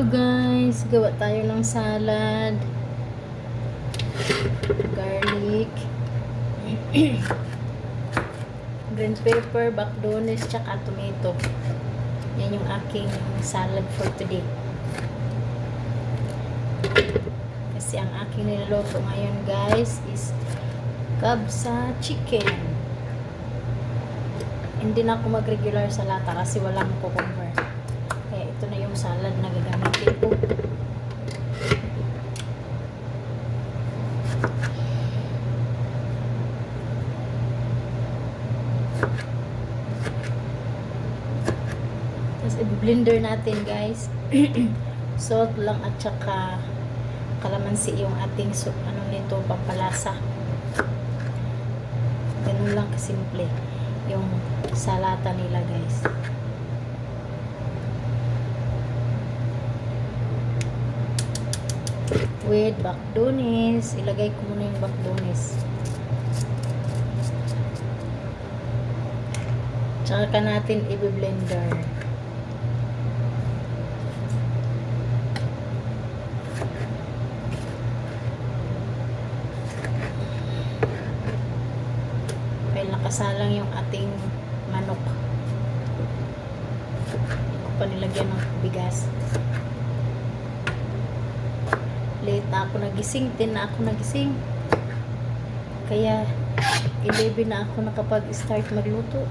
Hello guys, gawa tayo ng salad, garlic, green pepper, bacdones, tsaka tomato. Yan yung aking salad for today. Kasi ang aking niluluto ngayon guys is kabsa chicken. Hindi na ako mag-regular sa lata kasi walang cucumber. Kaya ito na yung salad na gagamitin ko. Tapos i-blender natin guys. Salt lang at saka kalamansi yung ating nito, pampalasa. Ganun lang kasimple yung salata nila guys. With bacdones. Ilagay ko muna yung bacdones. Tsaka ka natin i-blender. Dahil nakasalang yung ating manok. Hindi ko pa nilagyan ng bigas. Late na ako nagising, 10 na ako nagising. Kaya 11 na ako nakapag-start magluto.